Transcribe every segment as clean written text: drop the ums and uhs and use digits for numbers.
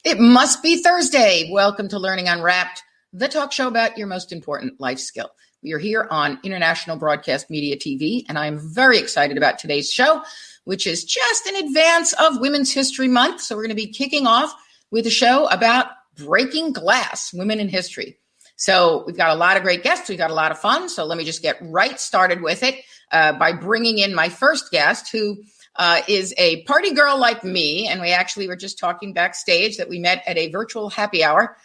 It must be Thursday. Welcome to Learning Unwrapped, the talk show about your most important life skill. We are here on International Broadcast Media TV, and I'm very excited about today's show, which is just in advance of Women's History Month. So we're going to be kicking off with a show about breaking glass, women in history. So we've got a lot of great guests. We've got a lot of fun. So let me just get right started with it by bringing in my first guest, who is a party girl like me. And we actually were just talking backstage that we met at a virtual happy hour.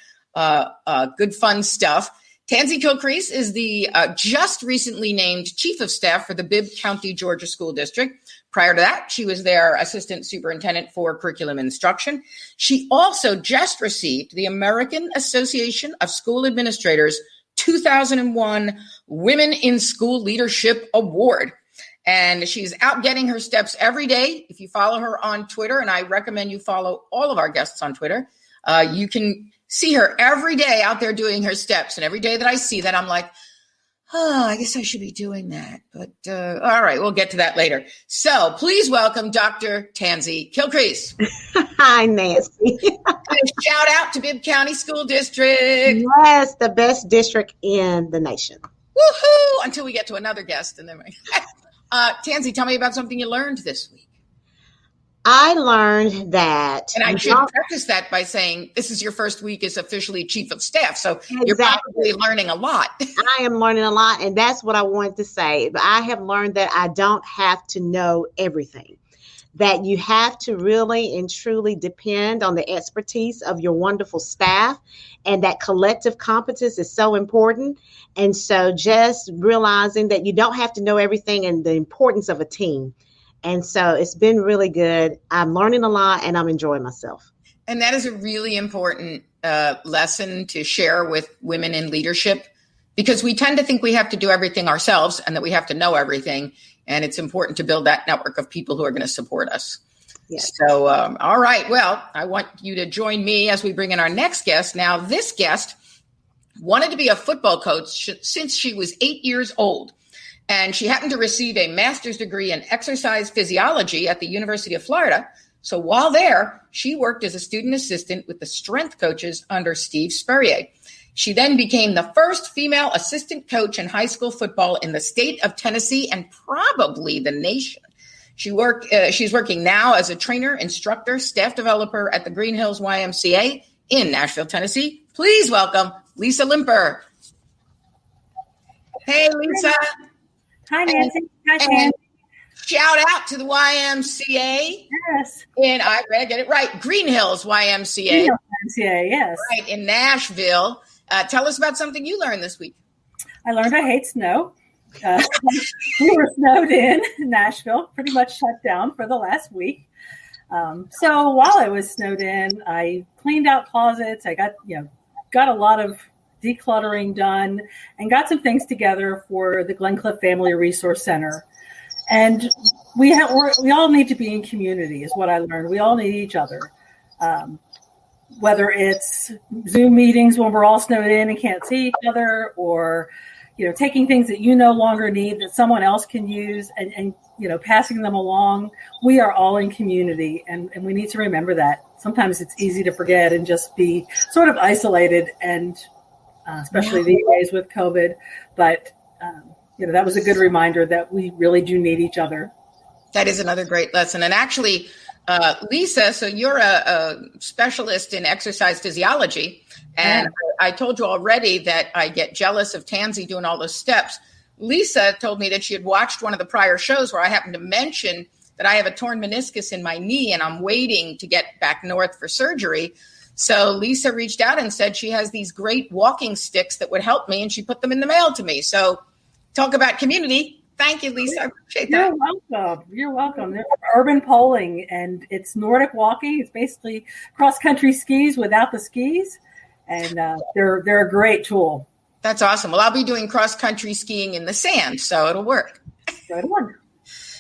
Good fun stuff. Tansy Kilcrease is the just recently named Chief of Staff for the Bibb County, Georgia School District. Prior to that, she was their Assistant Superintendent for Curriculum Instruction. She also just received the American Association of School Administrators 2001 Women in School Leadership Award. And she's out getting her steps every day. If you follow her on Twitter, and I recommend you follow all of our guests on Twitter, you can see her every day out there doing her steps. And every day that I see that, I'm like, oh, I guess I should be doing that. But all right, we'll get to that later. So please welcome Dr. Tansy Kilcrease. Hi, Nancy. Shout out to Bibb County School District. Yes, the best district in the nation. Woohoo! Until we get to another guest. And then Tansy, tell me about something you learned this week. I learned that. And I should preface that by saying this is your first week as officially Chief of Staff. So exactly. You're probably learning a lot. I am learning a lot. And that's what I wanted to say. But I have learned that I don't have to know everything. That you have to really and truly depend on the expertise of your wonderful staff. And that collective competence is so important. And so just realizing that you don't have to know everything and the importance of a team. And so it's been really good. I'm learning a lot and I'm enjoying myself. And that is a really important lesson to share with women in leadership, because we tend to think we have to do everything ourselves and that we have to know everything. And it's important to build that network of people who are going to support us. Yes. So, all right. Well, I want you to join me as we bring in our next guest. Now, this guest wanted to be a football coach since she was 8 years old. And she happened to receive a master's degree in exercise physiology at the University of Florida. So while there, she worked as a student assistant with the strength coaches under Steve Spurrier. She then became the first female assistant coach in high school football in the state of Tennessee and probably the nation. She's working now as a trainer, instructor, staff developer at the Green Hills YMCA in Nashville, Tennessee. Please welcome Lisa Limper. Hey, Lisa. Hi, Nancy. Hi, Tansy. Shout out to the YMCA. Yes. And I get it right. Green Hills YMCA. Green Hills YMCA, yes. Right, in Nashville. Tell us about something you learned this week. I learned I hate snow. We were snowed in Nashville, pretty much shut down for the last week. So while I was snowed in, I cleaned out closets. I got a lot of decluttering done and got some things together for the Glencliff Family Resource Center. And we all need to be in community is what I learned. We all need each other. Whether it's Zoom meetings when we're all snowed in and can't see each other, or, taking things that you no longer need that someone else can use and passing them along. We are all in community and we need to remember that. Sometimes it's easy to forget and just be sort of isolated and especially these days with COVID. But, that was a good reminder that we really do need each other. That is another great lesson. And actually, Lisa, so you're a specialist in exercise physiology. And I told you already that I get jealous of Tansy doing all those steps. Lisa told me that she had watched one of the prior shows where I happened to mention that I have a torn meniscus in my knee and I'm waiting to get back north for surgery. So Lisa reached out and said she has these great walking sticks that would help me, and she put them in the mail to me. So talk about community. Thank you, Lisa. I appreciate that. You're welcome. They're urban polling, and it's Nordic walking. It's basically cross-country skis without the skis, and they're a great tool. That's awesome. Well, I'll be doing cross-country skiing in the sand, so it'll work. Good one.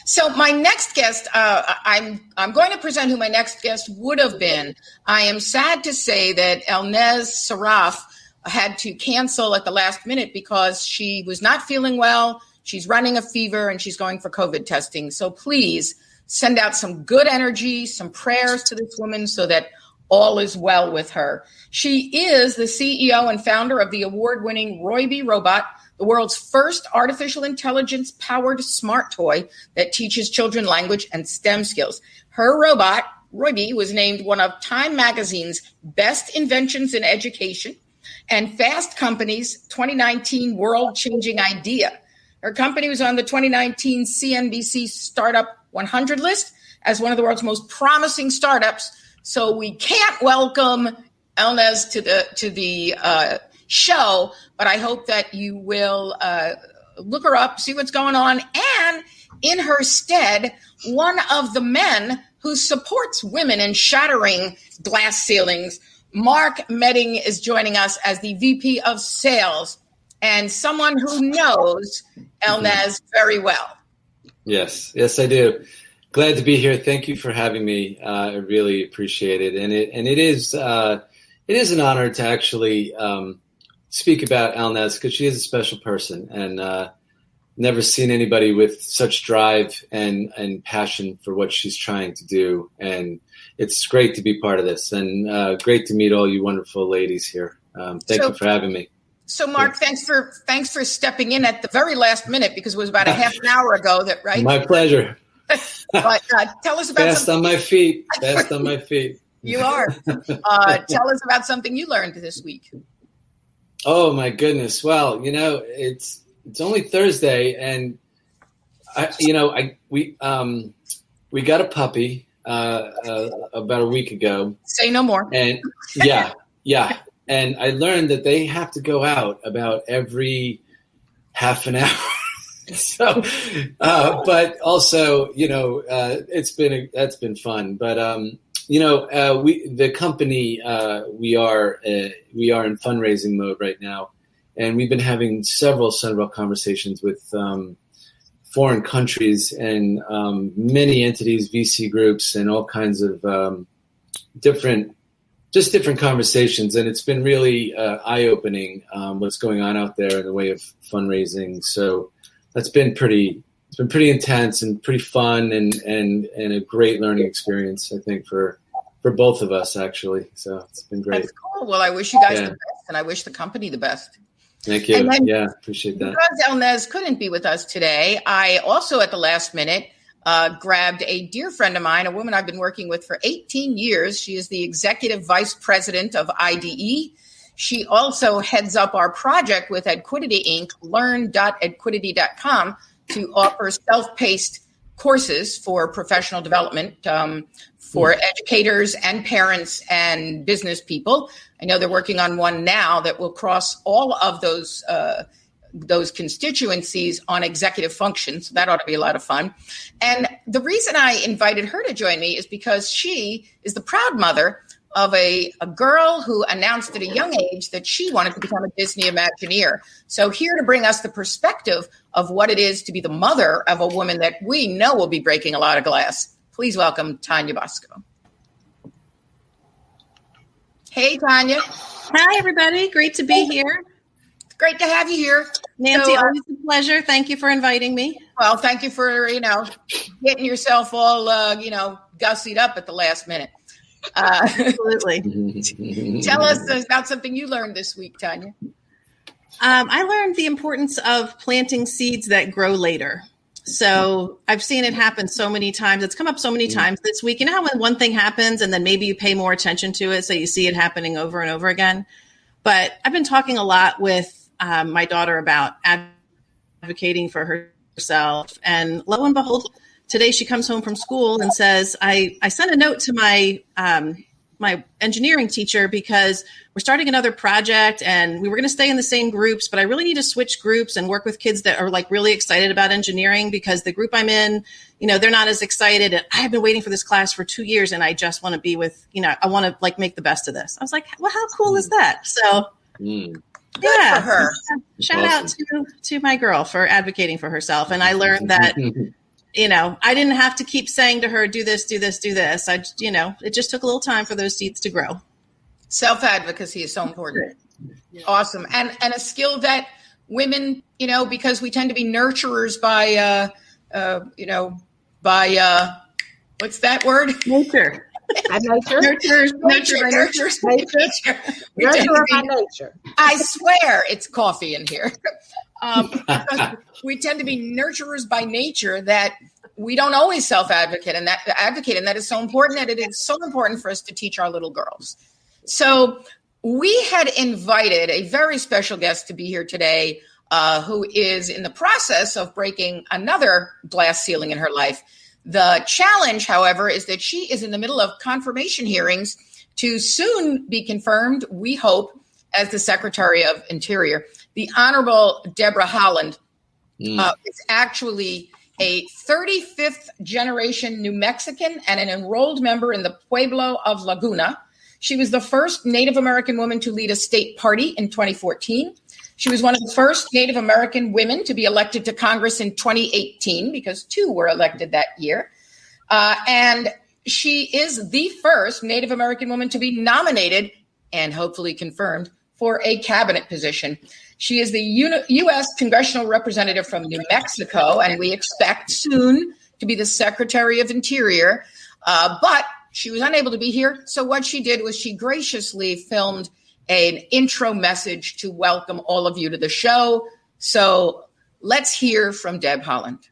So my next guest, I'm going to present who my next guest would have been. I am sad to say that Elnez Saraf had to cancel at the last minute because she was not feeling well. She's running a fever and she's going for COVID testing. So please send out some good energy, some prayers to this woman so that all is well with her. She is the CEO and founder of the award-winning Royby robot, the world's first artificial intelligence-powered smart toy that teaches children language and STEM skills. Her robot, Royby, was named one of Time Magazine's best inventions in education and Fast Company's 2019 world-changing idea. Her company was on the 2019 CNBC Startup 100 list as one of the world's most promising startups. So we can't welcome Elnaz to the show, but I hope that you will look her up, see what's going on, and in her stead, one of the men who supports women in shattering glass ceilings, Mark Medding, is joining us as the VP of Sales and someone who knows Elnaz very well. Yes, I do. Glad to be here. Thank you for having me. I really appreciate it, and it is an honor to actually speak about Elnaz because she is a special person, and never seen anybody with such drive and passion for what she's trying to do. And it's great to be part of this, and great to meet all you wonderful ladies here. Thank you for having me. So, Mark, thanks for stepping in at the very last minute because it was about a half an hour ago. That right? My pleasure. But tell us about Fast on my feet. Fast on my feet. You are. Tell us about something you learned this week. Oh my goodness! Well, it's only Thursday, and we got a puppy about a week ago. Say no more. And yeah, and I learned that they have to go out about every half an hour. So, but also, that's been fun. But the company, we are in fundraising mode right now, and we've been having several conversations with foreign countries and many entities, VC groups, and all kinds of different conversations. And it's been really eye-opening what's going on out there in the way of fundraising. So that's been pretty intense and pretty fun and a great learning experience, I think, for both of us, actually. So it's been great. That's cool. Well, I wish you guys the best, and I wish the company the best. Thank you. Appreciate that. Because Elnaz couldn't be with us today, I also at the last minute grabbed a dear friend of mine, a woman I've been working with for 18 years. She is the executive vice president of IDE. She also heads up our project with Edquidity Inc., learn.edquidity.com, to offer self-paced courses for professional development for educators and parents and business people. I know they're working on one now that will cross all of those constituencies on executive function. So that ought to be a lot of fun. And the reason I invited her to join me is because she is the proud mother of a girl who announced at a young age that she wanted to become a Disney Imagineer. So here to bring us the perspective of what it is to be the mother of a woman that we know will be breaking a lot of glass, please welcome Tanya Bosco. Hey, Tanya. Hi, everybody. Great to be here. Great to have you here. Nancy, always a pleasure. Thank you for inviting me. Well, thank you for, getting yourself all, gussied up at the last minute. Absolutely. Tell us about something you learned this week, Tanya. I learned the importance of planting seeds that grow later. So I've seen it happen so many times. It's come up so many times this week. You know how when one thing happens and then maybe you pay more attention to it, so you see it happening over and over again. But I've been talking a lot with my daughter about advocating for herself. And lo and behold, today she comes home from school and says, I sent a note to my my engineering teacher because we're starting another project and we were going to stay in the same groups, but I really need to switch groups and work with kids that are like really excited about engineering because the group I'm in, they're not as excited. And I have been waiting for this class for 2 years and I just want to be with, I want to like make the best of this. I was like, well, how cool is that? So yeah, for her. Shout out to my girl for advocating for herself. And I learned that I didn't have to keep saying to her, do this, do this, do this. It just took a little time for those seeds to grow. Self-advocacy is so important. Yeah. Awesome. And a skill that women, because we tend to be nurturers by what's that word? Nature. By nature. Nurture by nature. Nurturer by nature. I swear it's coffee in here. We tend to be nurturers by nature, that we don't always self-advocate, and that is so important, that it is so important for us to teach our little girls. So we had invited a very special guest to be here today, who is in the process of breaking another glass ceiling in her life. The challenge, however, is that she is in the middle of confirmation hearings to soon be confirmed, we hope, as the Secretary of Interior. The Honorable Deborah Haaland is actually a 35th generation New Mexican and an enrolled member in the Pueblo of Laguna. She was the first Native American woman to lead a state party in 2014. She was one of the first Native American women to be elected to Congress in 2018, because 2 were elected that year. And she is the first Native American woman to be nominated and hopefully confirmed for a cabinet position. She is the U.S. congressional representative from New Mexico, and we expect soon to be the Secretary of Interior. But she was unable to be here. So what she did was she graciously filmed an intro message to welcome all of you to the show. So let's hear from Deb Haaland.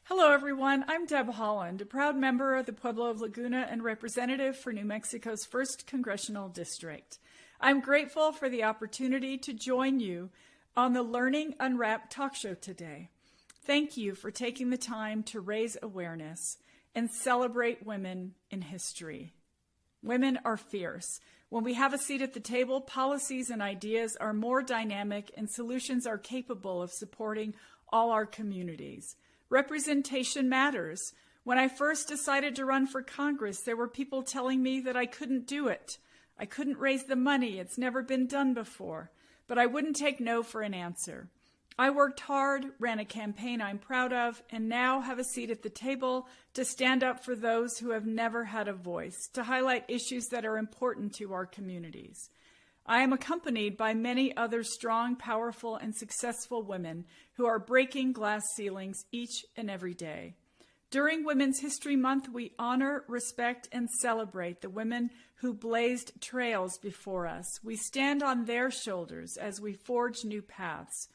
Hello, everyone. I'm Deb Haaland, a proud member of the Pueblo of Laguna and representative for New Mexico's 1st Congressional District. I'm grateful for the opportunity to join you on the Learning Unwrapped talk show today. Thank you for taking the time to raise awareness and celebrate women in history. Women are fierce. When we have a seat at the table, policies and ideas are more dynamic and solutions are capable of supporting all our communities. Representation matters. When I first decided to run for Congress, there were people telling me that I couldn't do it. I couldn't raise the money. It's never been done before. But I wouldn't take no for an answer. I worked hard, ran a campaign I'm proud of, and now have a seat at the table to stand up for those who have never had a voice, to highlight issues that are important to our communities. I am accompanied by many other strong, powerful, and successful women who are breaking glass ceilings each and every day. During Women's History Month, we honor, respect, and celebrate the women who blazed trails before us. We stand on their shoulders as we forge new paths.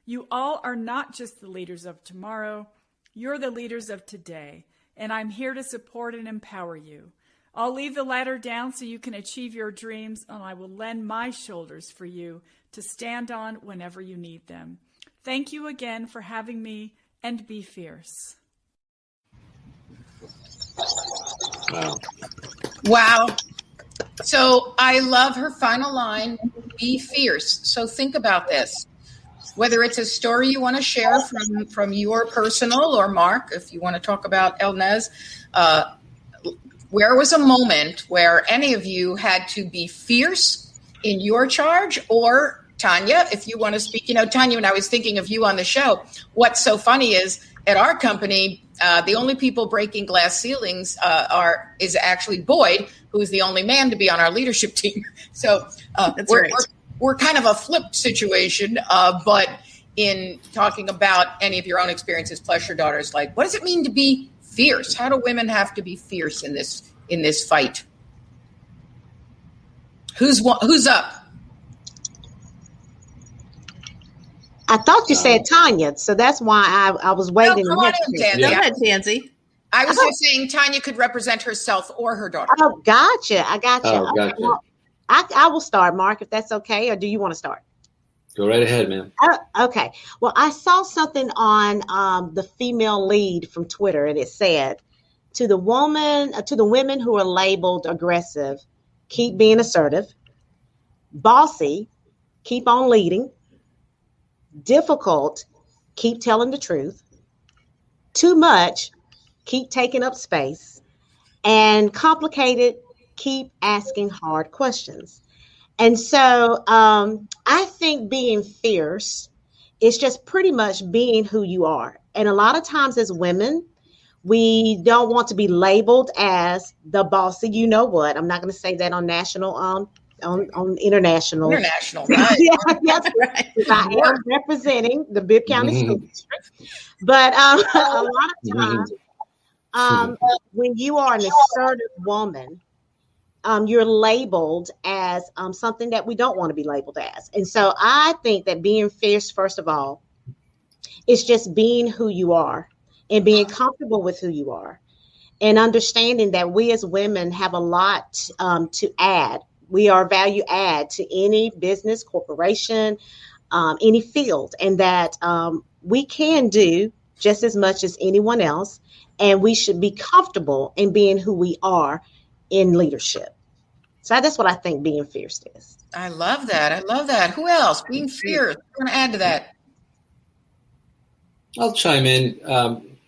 You all are not just the leaders of tomorrow, you're the leaders of today, and I'm here to support and empower you. I'll leave the ladder down so you can achieve your dreams, and I will lend my shoulders for you to stand on whenever you need them. Thank you again for having me, and be fierce. Wow. So I love her final line, be fierce. So think about this. Whether it's a story you want to share from your personal, or Mark, if you want to talk about Elnez, where was a moment where any of you had to be fierce in your charge? Or Tanya, if you want to speak, Tanya, when I was thinking of you on the show, what's so funny is at our company, the only people breaking glass ceilings is actually Boyd, who's the only man to be on our leadership team. So we're kind of a flipped situation, but in talking about any of your own experiences, plus your daughter's, like, what does it mean to be fierce? How do women have to be fierce in this fight? Who's up? I thought you said Tanya, so that's why I was waiting. No, come on in, Tansy. Go ahead, Tansy. I was just saying Tanya could represent herself or her daughter. Oh, gotcha. I gotcha. Oh, gotcha. Okay, well, I will start, Mark, if that's okay, or do you want to start? Go right ahead, man. Okay. Well, I saw something on the female lead from Twitter, and it said, to the women who are labeled aggressive, keep being assertive. Bossy, keep on leading. Difficult, keep telling the truth. Too much, keep taking up space. And complicated, keep asking hard questions. And so I think being fierce is just pretty much being who you are. And a lot of times as women, we don't want to be labeled as the bossy, you know what. I'm not going to say that on national, on international. International, right? Yes, right. I am representing the Bibb County School District. But a lot of times When you are an assertive woman, you're labeled as something that we don't want to be labeled as. And so I think that being fierce, first of all, is just being who you are and being comfortable with who you are and understanding that we as women have a lot to add. We are value add to any business, corporation, any field, and that we can do just as much as anyone else. And we should be comfortable in being who we are in leadership. So that's what I think being fierce is. I love that. I love that. Who else? Being fierce. I'm going to add to that. I'll chime in. I'm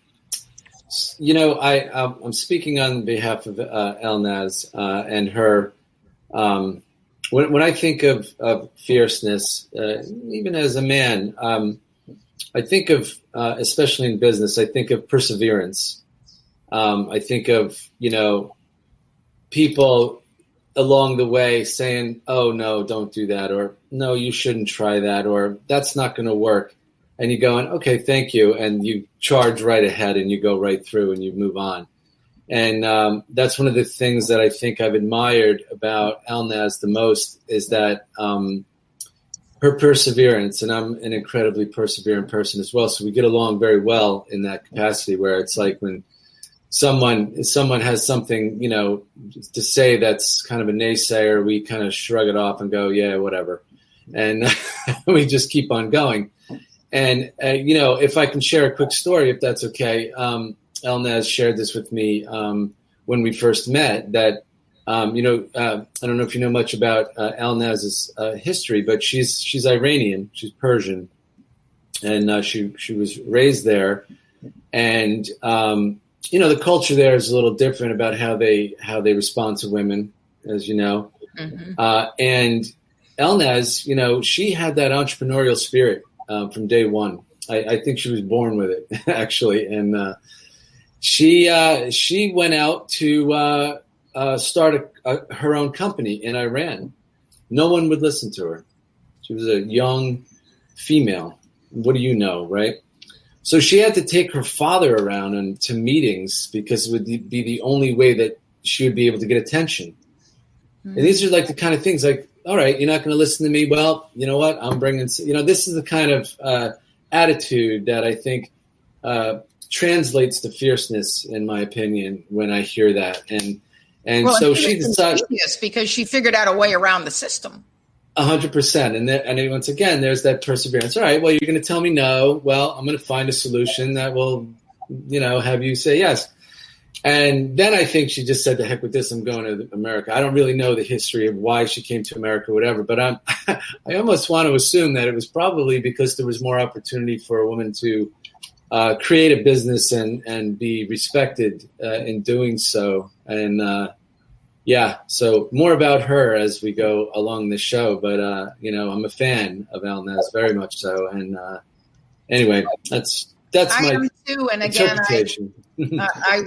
speaking on behalf of Elnaz and her. When I think of fierceness, even as a man, I think of, especially in business, I think of perseverance. I think of, people along the way saying, oh, no, don't do that, or no, you shouldn't try that, or that's not going to work. And you're going, okay, thank you. And you charge right ahead and you go right through and you move on. And that's one of the things that I think I've admired about Elnaz the most is that her perseverance, and I'm an incredibly perseverant person as well. So we get along very well in that capacity where it's like when someone has something, to say that's kind of a naysayer, we kind of shrug it off and go, yeah, whatever. And we just keep on going. And, if I can share a quick story, if that's okay, Elnaz shared this with me when we first met that, I don't know if you know much about Elnaz's history, but she's Iranian, she's Persian, and she was raised there. And, the culture there is a little different about how they respond to women, as you know. Mm-hmm. And Elnaz, she had that entrepreneurial spirit from day one. I think she was born with it, actually. And she went out to start her own company in Iran. No one would listen to her. She was a young female. What do you know, right? So she had to take her father around to meetings because it would be the only way that she would be able to get attention. Mm-hmm. And these are like the kind of things like, all right, you're not going to listen to me. Well, you know what? I'm bringing, this is the kind of attitude that I think translates to fierceness, in my opinion, when I hear that. And so she decided because she figured out a way around the system. 100%. And once again, there's that perseverance. All right, well, you're going to tell me no. Well, I'm going to find a solution that will, have you say yes. And then I think she just said, the heck with this, I'm going to America. I don't really know the history of why she came to America or whatever, but I almost want to assume that it was probably because there was more opportunity for a woman to create a business and be respected in doing so. And so more about her as we go along the show. But, I'm a fan of Elnaz, very much so. And anyway, that's I my am too. And again, I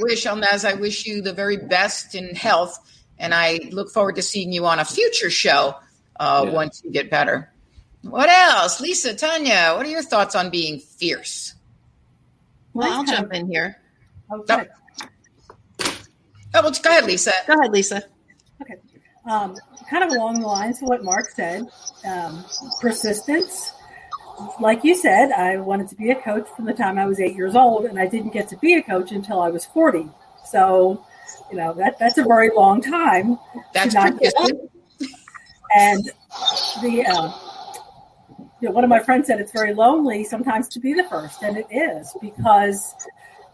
wish, Elnaz, I wish you the very best in health. And I look forward to seeing you on a future show once you get better. What else? Lisa, Tanya, what are your thoughts on being fierce? Well, I'll jump in here. Okay. Well, go ahead, Lisa. Go ahead, Lisa. Okay. Kind of along the lines of what Mark said, persistence. Like you said, I wanted to be a coach from the time I was 8 years old, and I didn't get to be a coach until I was 40. So, that's a very long time. That's persistent. And one of my friends said it's very lonely sometimes to be the first, and it is because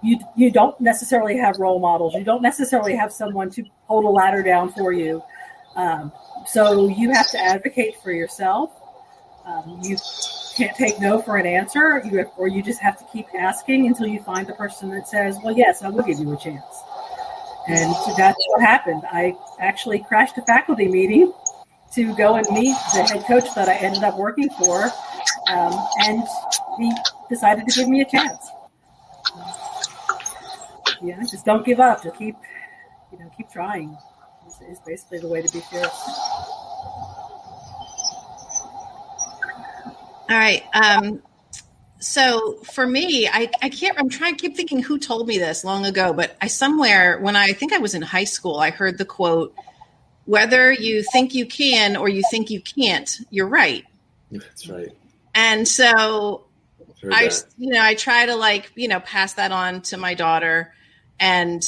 you don't necessarily have role models. You don't necessarily have someone to hold a ladder down for you. So you have to advocate for yourself. You can't take no for an answer, or you just have to keep asking until you find the person that says, well, yes, I will give you a chance. And so that's what happened. I actually crashed a faculty meeting to go and meet the head coach that I ended up working for, and he decided to give me a chance. Just don't give up. Just keep trying. Is basically the way to be fierce. All right. So for me, I can't, keep thinking who told me this long ago, but when I think I was in high school, I heard the quote, whether you think you can or you think you can't, you're right. That's right. And so I try to pass that on to my daughter, and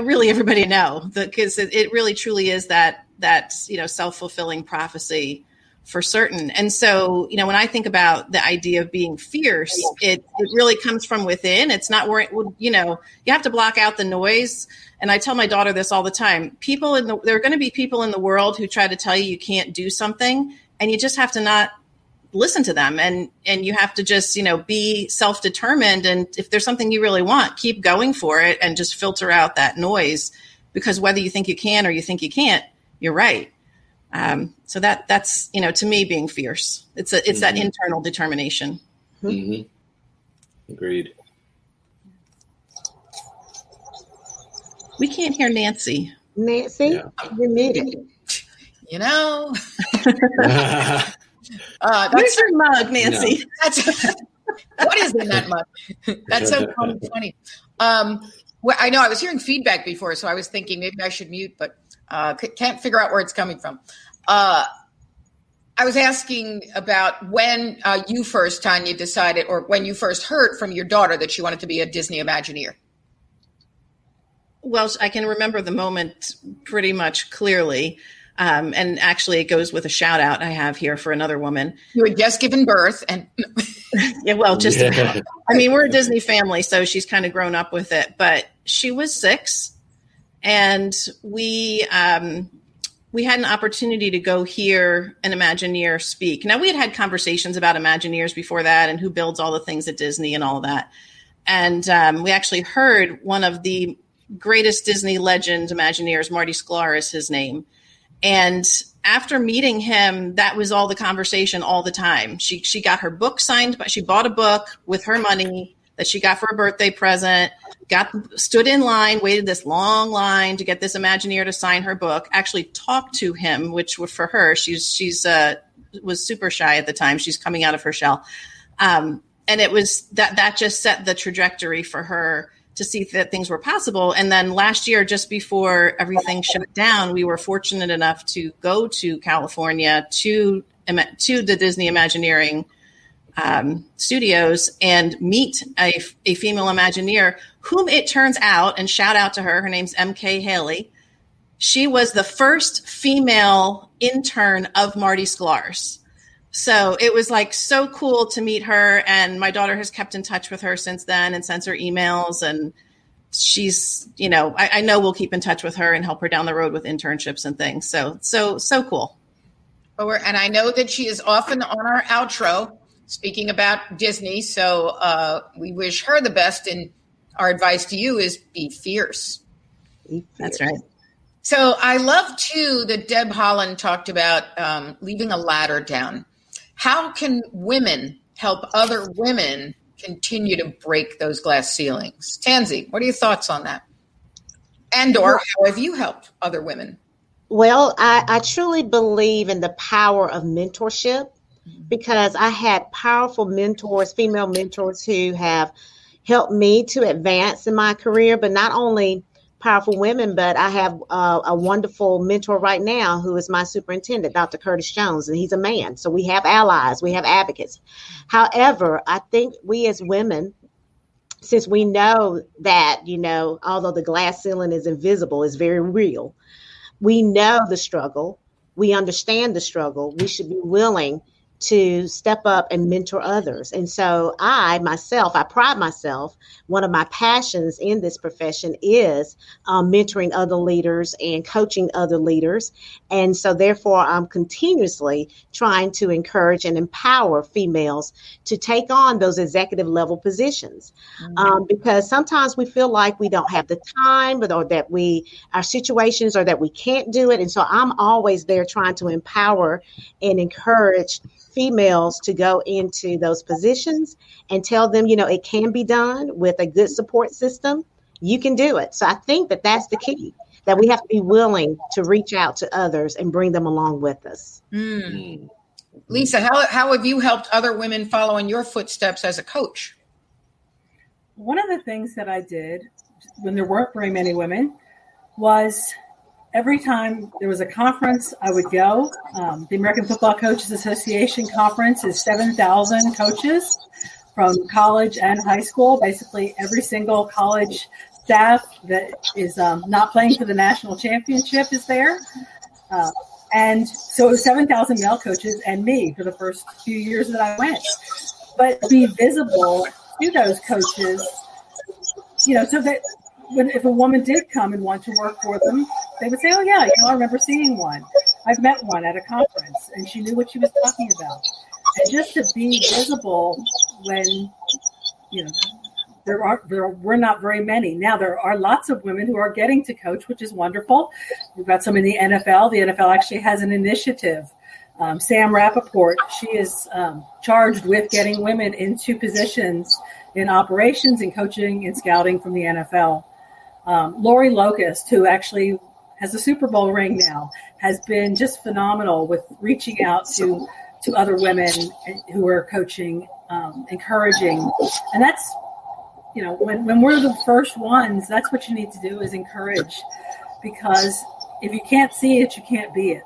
really everybody know that, because it really truly is that self-fulfilling prophecy for certain. And so, when I think about the idea of being fierce, it really comes from within. It's not where, you have to block out the noise. And I tell my daughter this all the time. There are going to be people in the world who try to tell you can't do something, and you just have to not listen to them. And you have to just, be self-determined. And if there's something you really want, keep going for it and just filter out that noise, because whether you think you can or you think you can't, you're right. So that's, to me, being fierce. It's that internal determination. Mm-hmm. Agreed. We can't hear Nancy. Nancy, Yeah. you're muted. Where's your mug, Nancy? No. What is in that mug? That's so funny. Well, I know I was hearing feedback before, so I was thinking maybe I should mute, but can't figure out where it's coming from. I was asking about when you first, Tanya, decided, or when you first heard from your daughter that she wanted to be a Disney Imagineer. Well, I can remember the moment pretty much clearly. And actually, it goes with a shout out I have here for another woman. You had just given birth, and we're a Disney family, so she's kind of grown up with it. But she was 6, and we had an opportunity to go hear an Imagineer speak. Now, we had conversations about Imagineers before that, and who builds all the things at Disney and all of that. And we actually heard one of the greatest Disney legend Imagineers, Marty Sklar is his name. And after meeting him, that was all the conversation all the time. She got her book signed, but she bought a book with her money that she got for a birthday present, stood in line, waited this long line to get this Imagineer to sign her book, actually talked to him, which for her, she's was super shy at the time. She's coming out of her shell. And it was that just set the trajectory for her to see that things were possible. And then last year, just before everything shut down, we were fortunate enough to go to California to the Disney Imagineering studios and meet a female Imagineer, whom it turns out, and shout out to her name's M.K. Haley. She was the first female intern of Marty Sklar's. So it was so cool to meet her, and my daughter has kept in touch with her since then and sends her emails, and she's, I know we'll keep in touch with her and help her down the road with internships and things. So cool. And I know that she is often on our outro speaking about Disney. So we wish her the best, and our advice to you is be fierce. That's right. So I love too that Deb Holland talked about leaving a ladder down. How can women help other women continue to break those glass ceilings? Tansy, what are your thoughts on that? And or how have you helped other women? Well, I truly believe in the power of mentorship, because I had powerful mentors, female mentors, who have helped me to advance in my career, but not only powerful women, but I have a wonderful mentor right now who is my superintendent, Dr. Curtis Jones, and he's a man. So we have allies, we have advocates. However, I think we as women, since we know that, although the glass ceiling is invisible, it's very real. We know the struggle. We understand the struggle. We should be willing to step up and mentor others. And so I pride myself, one of my passions in this profession is mentoring other leaders and coaching other leaders. And so therefore, I'm continuously trying to encourage and empower females to take on those executive level positions. Because sometimes we feel like we don't have the time, or that our situations are that we can't do it. And so I'm always there trying to empower and encourage females to go into those positions and tell them, it can be done with a good support system. You can do it. So I think that that's the key, that we have to be willing to reach out to others and bring them along with us. Lisa, how have you helped other women follow in your footsteps as a coach? One of the things that I did when there weren't very many women was every time there was a conference, I would go. The American Football Coaches Association conference is 7,000 coaches from college and high school. Basically, every single college staff that is not playing for the national championship is there. And so it was 7,000 male coaches and me for the first few years that I went. But be visible to those coaches, so that if a woman did come and want to work for them, they would say, oh, yeah, I remember seeing one. I've met one at a conference, and she knew what she was talking about. And just to be visible when, we're not very many. Now, there are lots of women who are getting to coach, which is wonderful. We've got some in the NFL. The NFL actually has an initiative. Sam Rappaport, she is charged with getting women into positions in operations and coaching and scouting from the NFL. Lori Locust, who actually has a Super Bowl ring now, has been just phenomenal with reaching out to other women who are coaching, encouraging. And that's, when we're the first ones, that's what you need to do is encourage, because if you can't see it, you can't be it.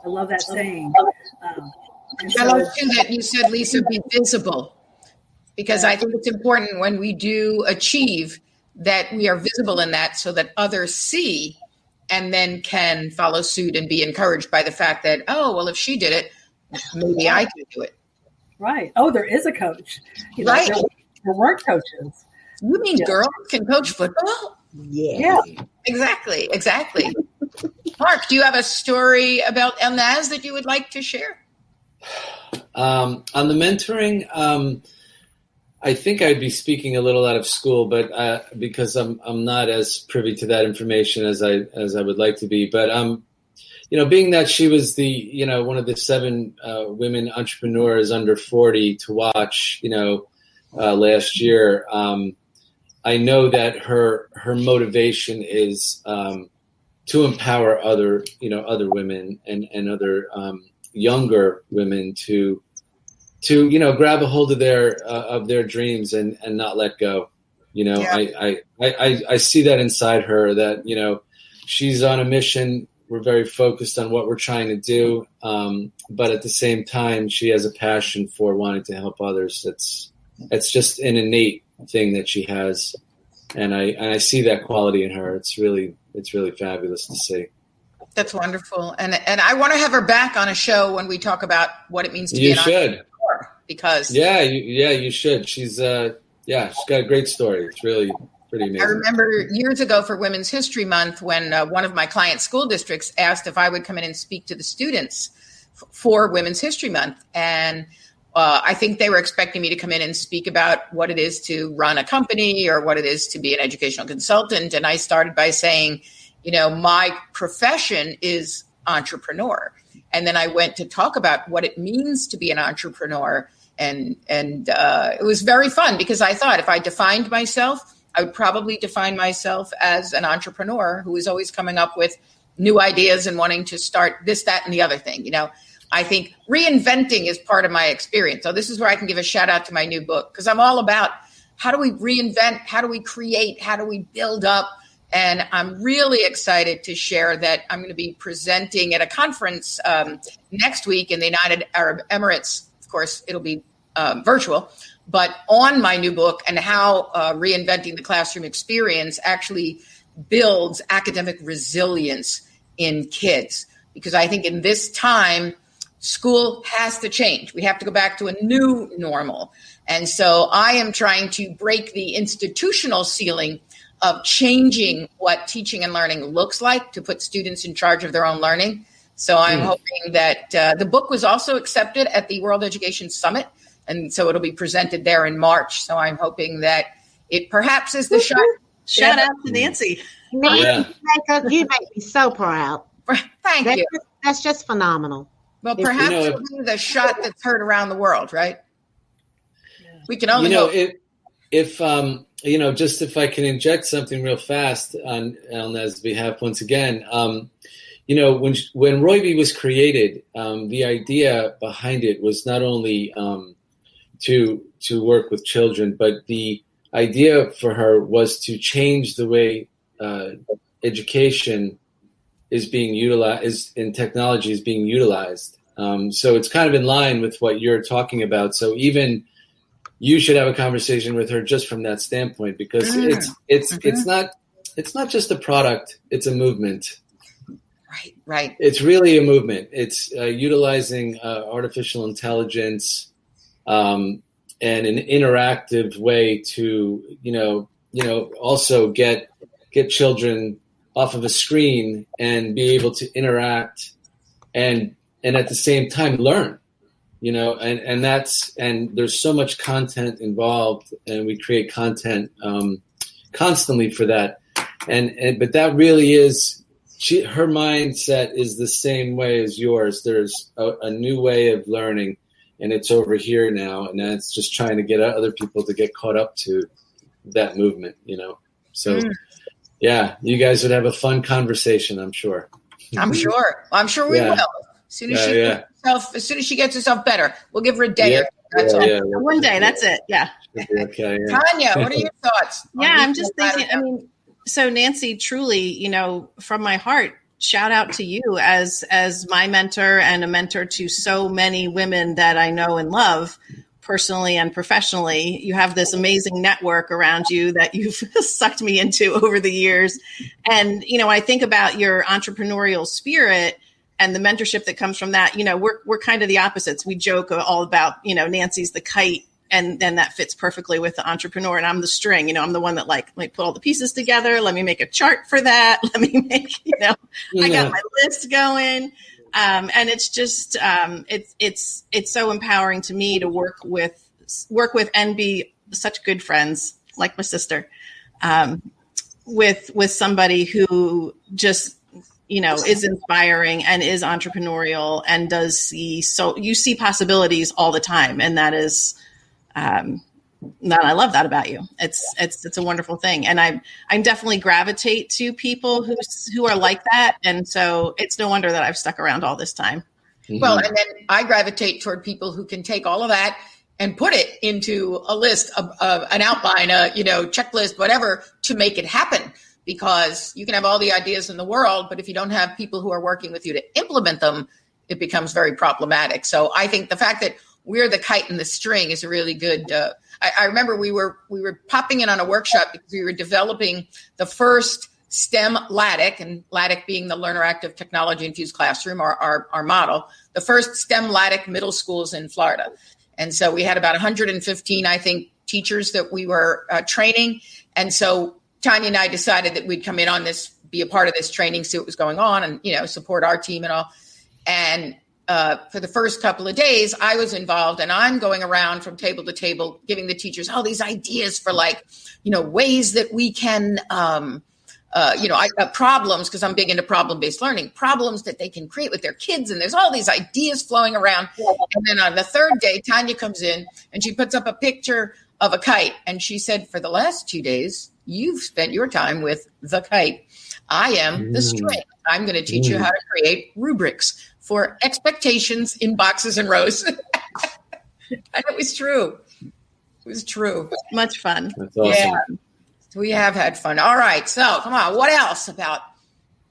I love that saying. I love too that you said, Lisa, be visible, because I think it's important when we do achieve that we are visible in that so that others see and then can follow suit and be encouraged by the fact that, oh, well, if she did it, maybe I can do it. Right. Oh, there is a coach. Right. There weren't coaches. You mean girls can coach football? Yeah. Exactly. Mark, do you have a story about El Naz that you would like to share? On the mentoring, I think I'd be speaking a little out of school, but because I'm not as privy to that information as I would like to be. But being that she was the one of the 7 women entrepreneurs under 40 to watch, last year, I know that her motivation is to empower other women and other younger women to grab a hold of their dreams and not let go. I see that inside her, that she's on a mission. We're very focused on what we're trying to do, but at the same time, she has a passion for wanting to help others. It's just an innate thing that she has, and I see that quality in her. It's really fabulous to see. That's wonderful, and I want to have her back on a show when we talk about what it means to be an entrepreneur. Because you should. She's got a great story. It's really pretty amazing. I remember years ago for Women's History Month when one of my client school districts asked if I would come in and speak to the students for Women's History Month, and I think they were expecting me to come in and speak about what it is to run a company or what it is to be an educational consultant. And I started by saying, my profession is entrepreneur. And then I went to talk about what it means to be an entrepreneur. And it was very fun because I thought if I defined myself, I would probably define myself as an entrepreneur who is always coming up with new ideas and wanting to start this, that, and the other thing. I think reinventing is part of my experience. So this is where I can give a shout out to my new book, because I'm all about how do we reinvent, how do we create, how do we build up. And I'm really excited to share that I'm going to be presenting at a conference next week in the United Arab Emirates. Of course, it'll be virtual, but on my new book and how reinventing the classroom experience actually builds academic resilience in kids. Because I think in this time, school has to change. We have to go back to a new normal. And so I am trying to break the institutional ceiling of changing what teaching and learning looks like to put students in charge of their own learning. So I'm hoping that the book was also accepted at the World Education Summit. And so it'll be presented there in March. So I'm hoping that it perhaps is the shot. Shout out to Nancy. Nancy, you make me so proud. Thank you. That's just phenomenal. Well, perhaps it'll be the shot that's heard around the world, right? We can only hope. If just if I can inject something real fast on Elna's behalf once again, when Roybe was created, the idea behind it was not only to work with children, but the idea for her was to change the way education is being utilized, and technology is being utilized. So it's kind of in line with what you're talking about. So even you should have a conversation with her just from that standpoint, because it's not just a product; it's a movement. Right. It's really a movement. It's utilizing artificial intelligence and an interactive way to, also get children off of a screen and be able to interact and at the same time learn, and there's so much content involved, and we create content constantly for that. But that really is, her mindset is the same way as yours. There's a new way of learning, and it's over here now, and that's just trying to get other people to get caught up to that movement, So, yeah, you guys would have a fun conversation, I'm sure. I'm sure we will. As soon as she gets herself better, we'll give her a day. That's all. One day, that's it. Yeah. Okay. Yeah. Tanya, what are your thoughts? Yeah, I'm just thinking. So Nancy, truly, from my heart, shout out to you as my mentor and a mentor to so many women that I know and love personally and professionally. You have this amazing network around you that you've sucked me into over the years. And, I think about your entrepreneurial spirit and the mentorship that comes from that. We're kind of the opposites. We joke all about, Nancy's the kite, and then that fits perfectly with the entrepreneur. And I'm the string, I'm the one that let me put all the pieces together. Let me make a chart for that. Let me make, I got my list going. And it's just, it's so empowering to me to work with and be such good friends, like my sister, with somebody who just, is inspiring and is entrepreneurial and you see possibilities all the time. And that is, I love that about you. It's a wonderful thing. And I definitely gravitate to people who are like that. And so it's no wonder that I've stuck around all this time. Well, and then I gravitate toward people who can take all of that and put it into a list, an outline, checklist, whatever, to make it happen. Because you can have all the ideas in the world, but if you don't have people who are working with you to implement them, it becomes very problematic. So I think the fact that we're the kite and the string is a really good. I remember we were popping in on a workshop because we were developing the first STEM LATIC, and LATIC being the Learner Active Technology Infused Classroom, our model, the first STEM LATIC middle schools in Florida. And so we had about 115, I think, teachers that we were training. And so Tanya and I decided that we'd come in on this, be a part of this training, see what was going on, and, support our team and all. And for the first couple of days, I was involved, and I'm going around from table to table, giving the teachers all these ideas for ways that we can, problems, because I'm big into problem-based learning, problems that they can create with their kids. And there's all these ideas flowing around. And then on the third day, Tanya comes in and she puts up a picture of a kite. And she said, for the last 2 days, you've spent your time with the kite. I am the string. I'm going to teach you how to create rubrics for expectations in boxes and rows. And it was true. It was true. Much fun. That's awesome. Yeah. We have had fun. All right. So come on. What else about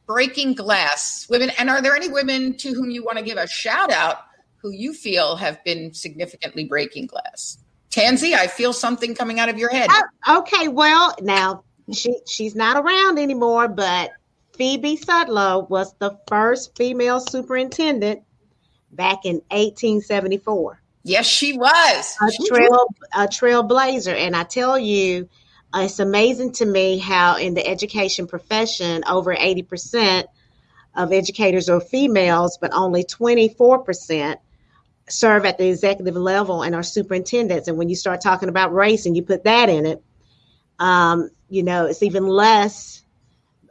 breaking glass? Women. And are there any women to whom you want to give a shout out who you feel have been significantly breaking glass? Tansy, I feel something coming out of your head. Okay. Well, now she's not around anymore, but Phoebe Sudlow was the first female superintendent back in 1874. Yes, she was. A trailblazer. And I tell you, it's amazing to me how in the education profession, over 80% of educators are females, but only 24% serve at the executive level and are superintendents. And when you start talking about race and you put that in it, it's even less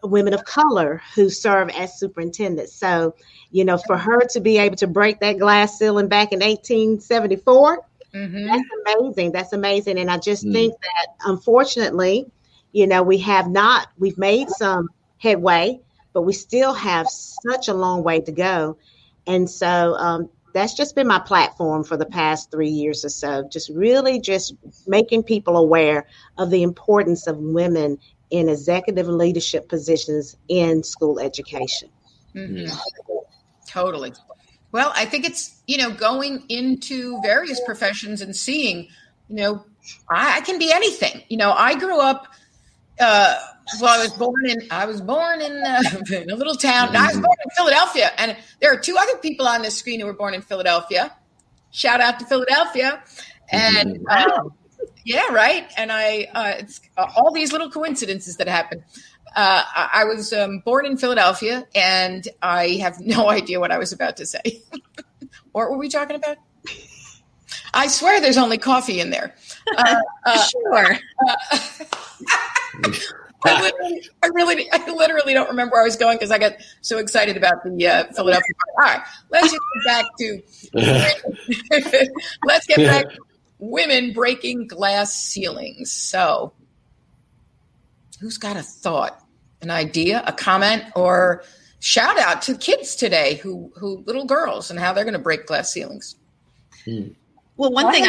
women of color who serve as superintendents. So, for her to be able to break that glass ceiling back in 1874, that's amazing. And I just think that, unfortunately, we've made some headway, but we still have such a long way to go. And so that's just been my platform for the past 3 years or so, just really just making people aware of the importance of women in executive and leadership positions in school education. Mm-hmm. Totally. Well, I think it's, going into various professions and seeing, I can be anything. I grew up, I was born in a little town. I was born in Philadelphia, and there are 2 other people on this screen who were born in Philadelphia. Shout out to Philadelphia. And yeah, right. And it's all these little coincidences that happen. I was born in Philadelphia, and I have no idea what I was about to say. What were we talking about? I swear there's only coffee in there. Sure. I literally don't remember where I was going because I got so excited about the Philadelphia. All right, let's get back to women breaking glass ceilings. So, who's got a thought, an idea, a comment, or shout out to kids today who little girls and how they're going to break glass ceilings? Well, one thing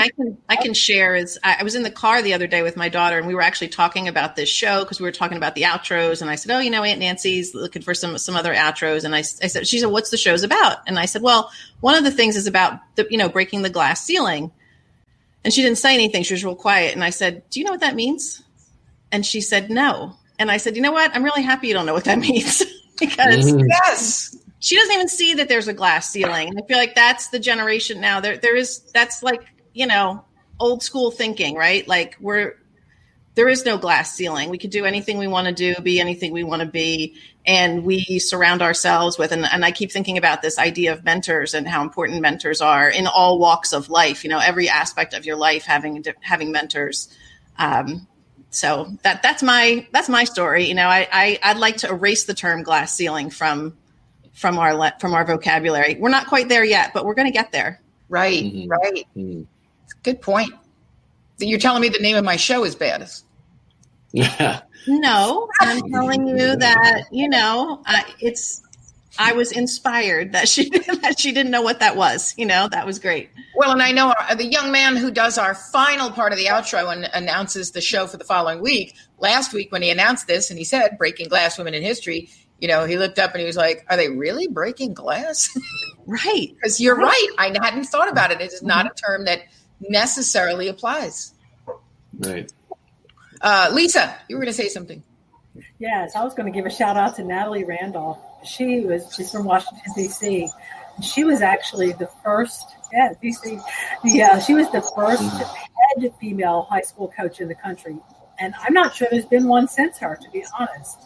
I can share is I was in the car the other day with my daughter, and we were actually talking about this show because we were talking about the outros. And I said, Aunt Nancy's looking for some other outros. And she said, what's the show's about? And I said, well, one of the things is about breaking the glass ceiling. And she didn't say anything. She was real quiet. And I said, do you know what that means? And she said, no. And I said, you know what? I'm really happy you don't know what that means because yes. She doesn't even see that there's a glass ceiling. And I feel like that's the generation now. That's like, old school thinking, right? Like there is no glass ceiling. We could do anything we want to do, be anything we want to be. And we surround ourselves with, and I keep thinking about this idea of mentors and how important mentors are in all walks of life, every aspect of your life, having mentors. So that's my story. I'd like to erase the term glass ceiling from our vocabulary. We're not quite there yet, but we're going to get there. Right. Mm-hmm. Right. Mm-hmm. Good point. You're telling me the name of my show is bad. No, I'm telling you that, I was inspired that she didn't know what that was. That was great. Well, and I know the young man who does our final part of the outro and announces the show for the following week, last week when he announced this and he said, Breaking Glass Women in History, he looked up and he was like, are they really breaking glass? Right. Because you're right. I hadn't thought about it. It is not a term that necessarily applies. Right. Lisa, you were going to say something. Yes, I was going to give a shout out to Natalie Randolph. She's from Washington, D.C. She was actually the first, D.C. Yeah, she was the first head female high school coach in the country. And I'm not sure there's been one since her, to be honest.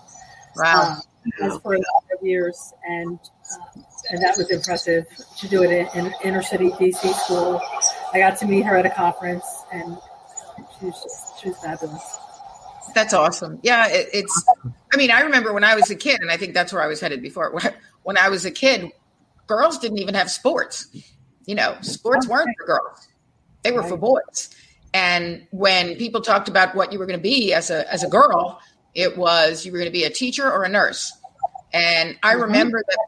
Wow. As for a number of years. And that was impressive to do it in inner city D.C. school. I got to meet her at a conference, and she was fabulous. That's awesome. Yeah, I remember when I was a kid, and I think that's where I was headed before. When I was a kid, girls didn't even have sports. Sports weren't for girls. They were for boys. And when people talked about what you were going to be as a girl, it was you were going to be a teacher or a nurse. And I remember that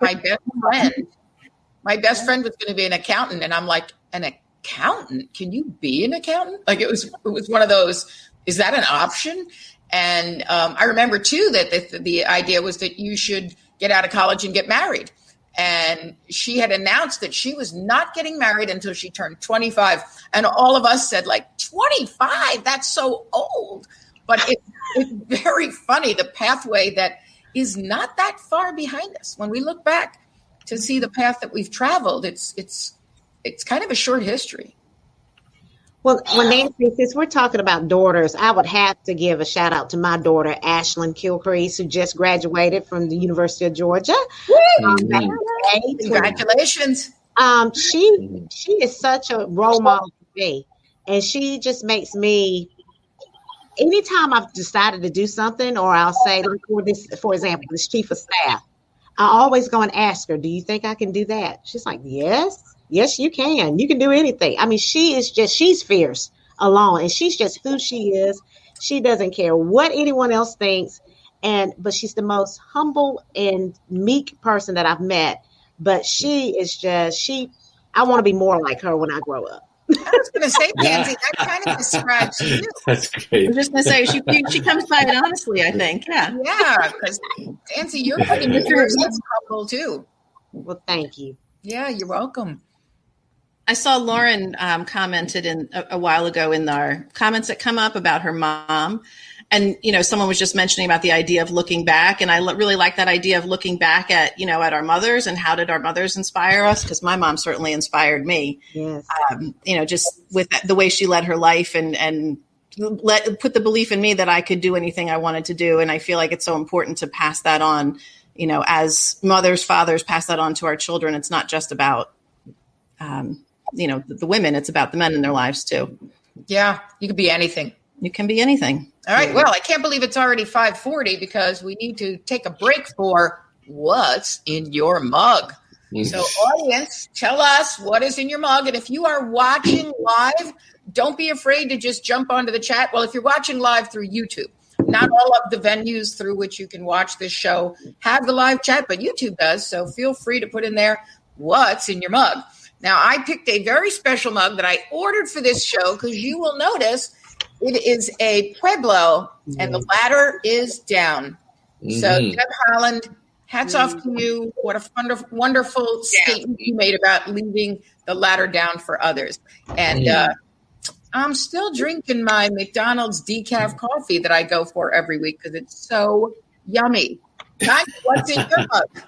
my best friend was going to be an accountant. And I'm like, an accountant? Can you be an accountant? Like it was one of those, is that an option? And I remember too that the idea was that you should get out of college and get married. And she had announced that she was not getting married until she turned 25. And all of us said, like, 25? That's so old. But it's very funny, the pathway that is not that far behind us. When we look back to see the path that we've traveled, it's kind of a short history. Well, when Nancy, since we're talking about daughters, I would have to give a shout out to my daughter, Ashlyn Kilcrease, who just graduated from the University of Georgia. Congratulations. She is such a role model to me. And she just makes me, anytime I've decided to do something, or I'll say, for example, this chief of staff, I always go and ask her, do you think I can do that? She's like, yes, you can. You can do anything. I mean, she's fierce alone, and she's just who she is. She doesn't care what anyone else thinks. but she's the most humble and meek person that I've met. But she is I want to be more like her when I grow up. I was going to say, Pansy, that kind of describes you. That's great. I was just going to say, she comes by it honestly, I think. Yeah. Yeah, because Pansy, you're pretty humble too. Well, thank you. Yeah, you're welcome. I saw Lauren commented a while ago in our comments that come up about her mom. And, someone was just mentioning about the idea of looking back. And I really like that idea of looking back at, at our mothers and how did our mothers inspire us? Because my mom certainly inspired me, yes. Just with the way she led her life and put the belief in me that I could do anything I wanted to do. And I feel like it's so important to pass that on, as mothers, fathers, pass that on to our children. It's not just about, the women, it's about the men in their lives too. Yeah, you could be anything. You can be anything. All right. Well, I can't believe it's already 5:40 because we need to take a break for what's in your mug. So, audience, tell us what is in your mug. And if you are watching live, don't be afraid to just jump onto the chat. Well, if you're watching live through YouTube, not all of the venues through which you can watch this show have the live chat, but YouTube does. So feel free to put in there what's in your mug. Now, I picked a very special mug that I ordered for this show because you will notice it is a Pueblo, and the ladder is down. So, Deb Holland, hats off to you. What a wonderful statement you made about leaving the ladder down for others. And I'm still drinking my McDonald's decaf coffee that I go for every week because it's so yummy. What's in your mug?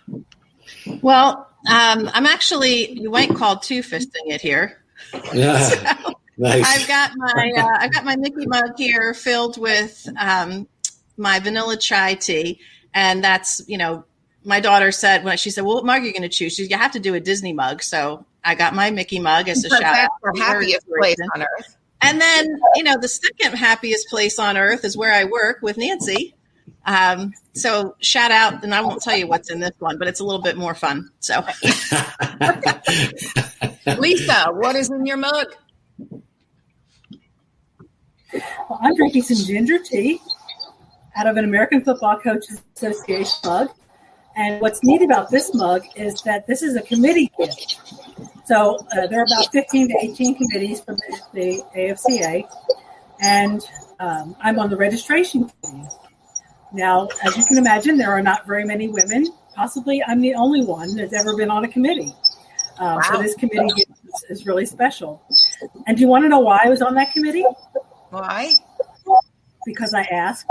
Well, I'm actually, you might call two-fisting it here. Yeah. So, nice. I've got my Mickey mug here filled with my vanilla chai tea, and that's my daughter said when she said, "Well, what mug are you going to choose?" She said, "You have to do a Disney mug." So I got my Mickey mug as a shout out. The happiest place on earth. And then the second happiest place on earth is where I work with Nancy. So shout out, and I won't tell you what's in this one, but it's a little bit more fun. So, Lisa, what is in your mug? Well, I'm drinking some ginger tea out of an American Football Coaches Association mug. And what's neat about this mug is that this is a committee gift. So there are about 15 to 18 committees from the AFCA, and I'm on the registration committee. Now, as you can imagine, there are not very many women. Possibly I'm the only one that's ever been on a committee. Wow. So this committee is really special. And do you want to know why I was on that committee? Why? Because I asked.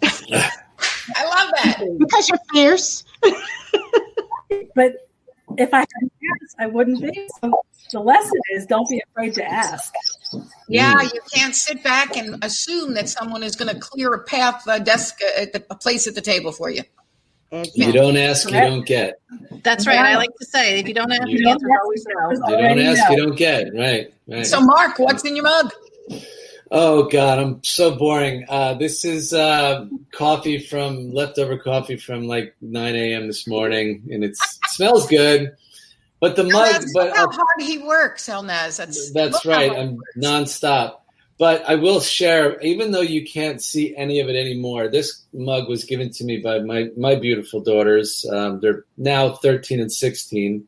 I love that. Because you're fierce. But if I hadn't asked, I wouldn't be. So the lesson is don't be afraid to ask. Yeah, you can't sit back and assume that someone is going to clear a path, a desk, a place at the table for you. If you don't ask, you don't get. That's right. I like to say, if you don't ask, the answer is always no. You don't ask, you don't get. Right. So, Mark, what's in your mug? Oh, God, I'm so boring. This is leftover coffee from like 9 a.m. this morning, and it smells good. But the mug, look how hard he works, Elnaz. That's right. I'm nonstop. But I will share, even though you can't see any of it anymore, this mug was given to me by my beautiful daughters. They're now 13 and 16,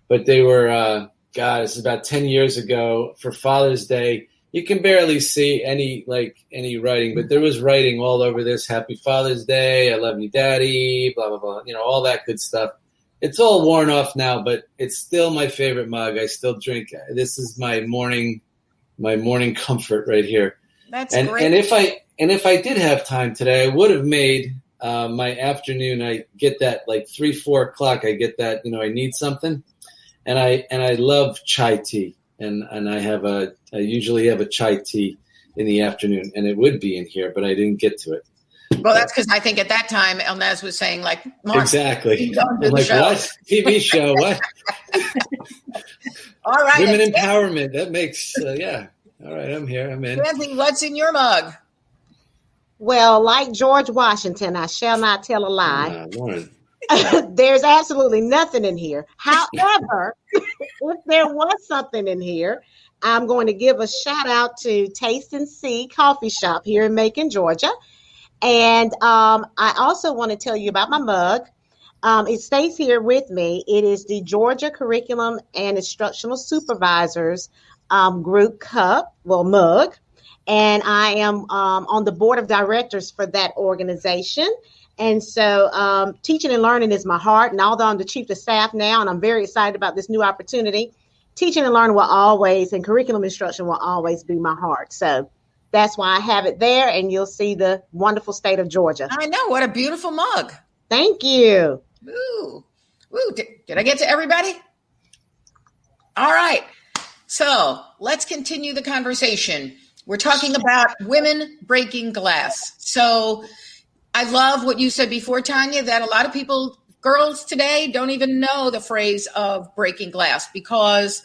but they were, this is about 10 years ago for Father's Day. You can barely see any writing, but there was writing all over this. Happy Father's Day. I love you, Daddy, blah, blah, blah. All that good stuff. It's all worn off now, but it's still my favorite mug. I still drink. This is my morning comfort right here. That's great. And if I did have time today, I would have made my afternoon. I get that like 3-4 o'clock. I get that I need something, and I love chai tea, and I usually have a chai tea in the afternoon, and it would be in here, but I didn't get to it. Well, that's because I think at that time Elnaz was saying like, Mark, exactly. I'm like, what TV show? What? All right, women empowerment. That makes yeah. All right, I'm here. I'm in. Anthony, what's in your mug? Well, like George Washington, I shall not tell a lie. Lauren. There's absolutely nothing in here. However, if there was something in here, I'm going to give a shout out to Taste and See Coffee Shop here in Macon, Georgia. And I also want to tell you about my mug. It stays here with me. It is the Georgia Curriculum and Instructional Supervisors Group mug. And I am on the board of directors for that organization. And so teaching and learning is my heart. And although I'm the chief of staff now, and I'm very excited about this new opportunity, teaching and learning will always, and curriculum instruction will always be my heart. So that's why I have it there. And you'll see the wonderful state of Georgia. I know. What a beautiful mug. Thank you. Ooh. Did I get to everybody? All right. So let's continue the conversation. We're talking about women breaking glass. So I love what you said before, Tanya, that a lot of people, girls today, don't even know the phrase of breaking glass because,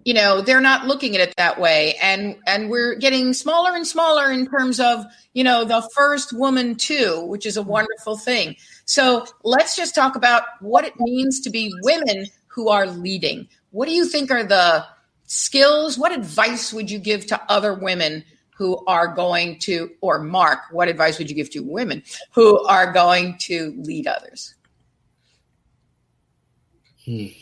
you know, they're not looking at it that way. And we're getting smaller and smaller in terms of, you know, the first woman too, which is a wonderful thing. So let's just talk about what it means to be women who are leading. What do you think are the skills? What advice would you give to other women who are going to, or Mark, what advice would you give to women who are going to lead others? Would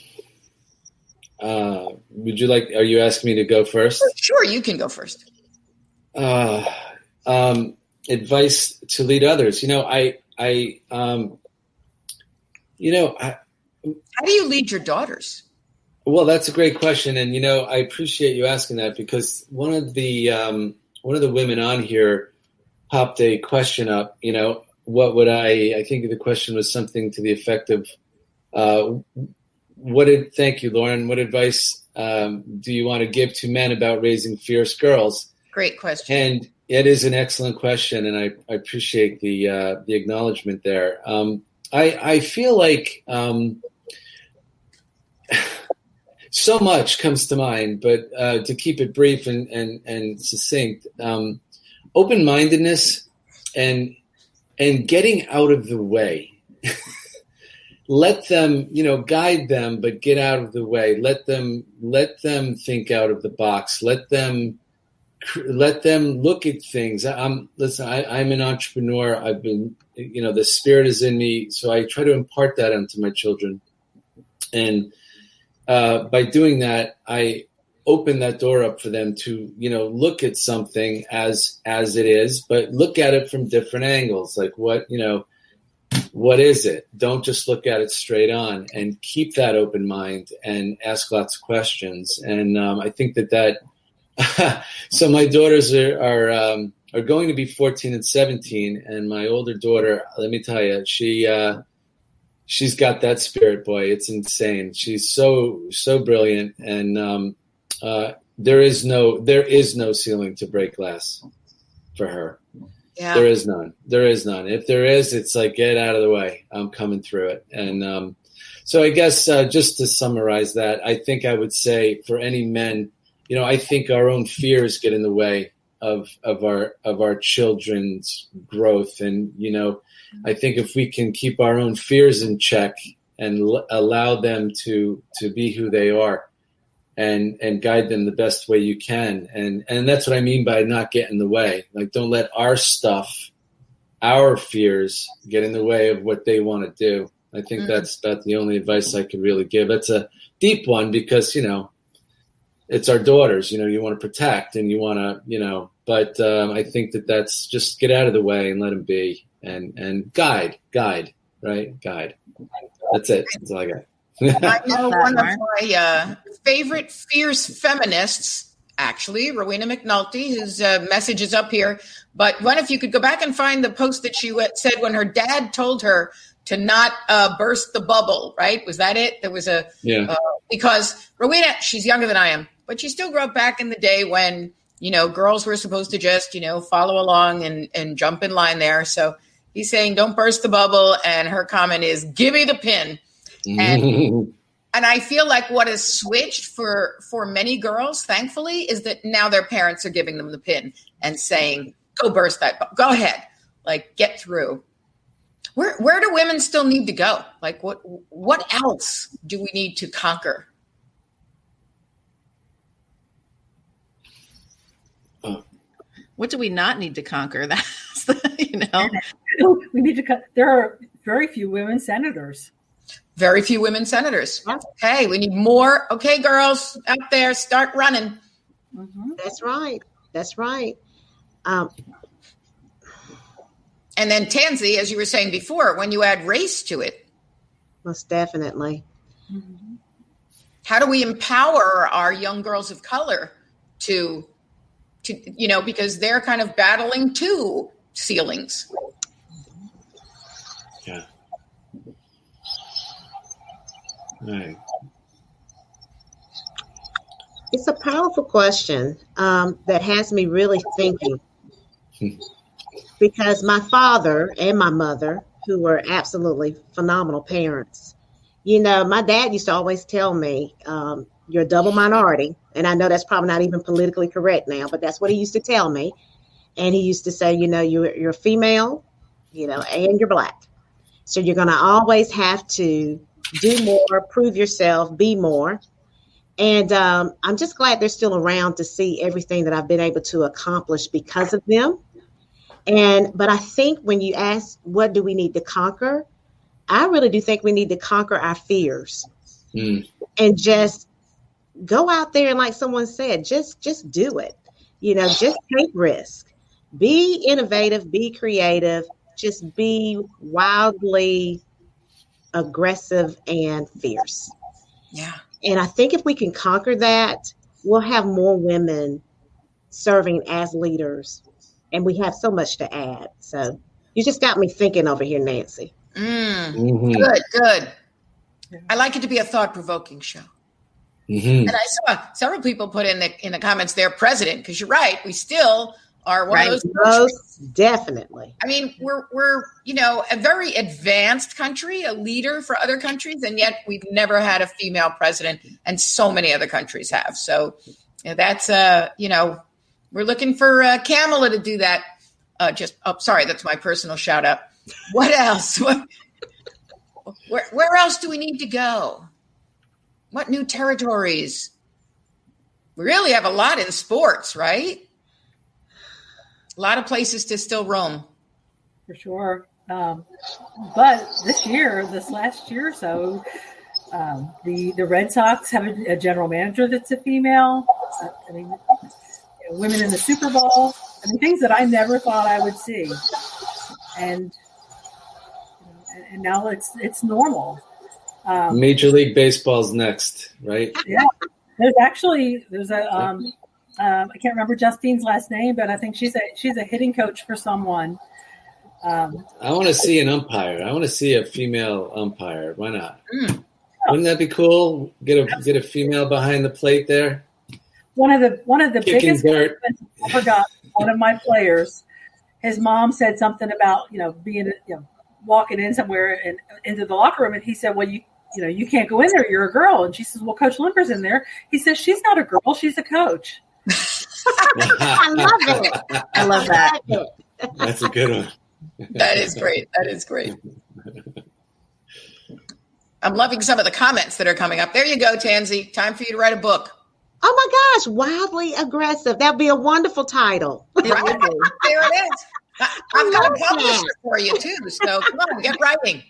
you like, are you asking me to go first? Sure, you can go first. Advice to lead others. How do you lead your daughters? Well, that's a great question. And, I appreciate you asking that because one of the women on here popped a question up, what would I think the question was something to the effect of, thank you, Lauren. What advice do you want to give to men about raising fierce girls? Great question. And it is an excellent question. And I appreciate the acknowledgement there. I feel like so much comes to mind, but to keep it brief and succinct, open-mindedness and getting out of the way. Let them, guide them, but get out of the way. Let them think out of the box. Let them look at things. I'm an entrepreneur. I've been, the spirit is in me. So I try to impart that onto my children. And by doing that, I open that door up for them to, look at something as it is, but look at it from different angles. Like what is it? Don't just look at it straight on, and keep that open mind and ask lots of questions. And I think that so my daughters are going to be 14 and 17, and my older daughter, let me tell you, she's got that spirit, boy. It's insane. She's so brilliant, and there is no ceiling to break glass for her. Yeah. There is none. If there is, it's like, get out of the way. I'm coming through it. And so I guess just to summarize that, I think I would say for any men, I think our own fears get in the way of our children's growth. And, I think if we can keep our own fears in check and allow them to be who they are and guide them the best way you can. And that's what I mean by not get in the way. Like, don't let our stuff, our fears get in the way of what they want to do. I think that's about the only advice I could really give. It's a deep one because, it's our daughters, you want to protect and you want to, but I think that's just get out of the way and let them be and guide, right? Guide. That's it. That's all I got. I know one of my favorite fierce feminists, actually, Rowena McNulty, whose message is up here. But what if you could go back and find the post that she said when her dad told her to not burst the bubble, right? Was that it? There was because Rowena, she's younger than I am, but she still grew up back in the day when, girls were supposed to just, follow along and jump in line there. So he's saying, don't burst the bubble. And her comment is, give me the pin. And I feel like what has switched for many girls, thankfully, is that now their parents are giving them the pin and saying, go burst that, go ahead, like get through. Where do women still need to go? Like what else do we need to conquer? What do we not need to conquer? That's sense, you know. We need to cut. There are very few women senators. Very few women senators. Okay, we need more. Okay, girls out there, start running. Mm-hmm. That's right. That's right. And then Tansy, as you were saying before, when you add race to it. Most definitely. Mm-hmm. How do we empower our young girls of color to because they're kind of battling two ceilings. Yeah. Right. It's a powerful question that has me really thinking. Because my father and my mother, who were absolutely phenomenal parents, my dad used to always tell me, you're a double minority. And I know that's probably not even politically correct now, but that's what he used to tell me. And he used to say, you're female, and you're Black. So you're going to always have to do more, prove yourself, be more. And I'm just glad they're still around to see everything that I've been able to accomplish because of them. But I think when you ask, what do we need to conquer? I really do think we need to conquer our fears and just go out there. And like someone said, just do it, just take risk, be innovative, be creative, just be wildly aggressive and fierce. Yeah. And I think if we can conquer that, we'll have more women serving as leaders. And we have so much to add. So you just got me thinking over here, Nancy. Good. I like it to be a thought-provoking show. And I saw several people put in the comments their president, because you're right. We still are one of those countries. Most definitely. I mean, we're a very advanced country, a leader for other countries, and yet we've never had a female president, and so many other countries have. So that's we're looking for Kamala to do that. Sorry, that's my personal shout out. What else? Where else do we need to go? What new territories? We really have a lot in sports, right? A lot of places to still roam. For sure. But this last year or so, the Red Sox have a general manager that's a female. Women in the Super Bowl. Things that I never thought I would see. And now it's normal. Major League Baseball's next, right? Yeah. There's a I can't remember Justine's last name, but I think she's a hitting coach for someone. I want to see an umpire. I want to see a female umpire. Why not? Wouldn't that be cool? Get a female behind the plate there. One of the biggest compliments I ever got one of my players. His mom said something about being walking in somewhere and into the locker room, and he said, "Well, you can't go in there. You're a girl." And she says, "Well, Coach Limper's in there." He says, "She's not a girl. She's a coach." I love it. I love that. That's a good one. That is great. I'm loving some of the comments that are coming up. There you go, Tansy. Time for you to write a book. Oh my gosh, wildly aggressive. That'd be a wonderful title. Right? There it is. I've got a publisher for you too. So come on, get writing.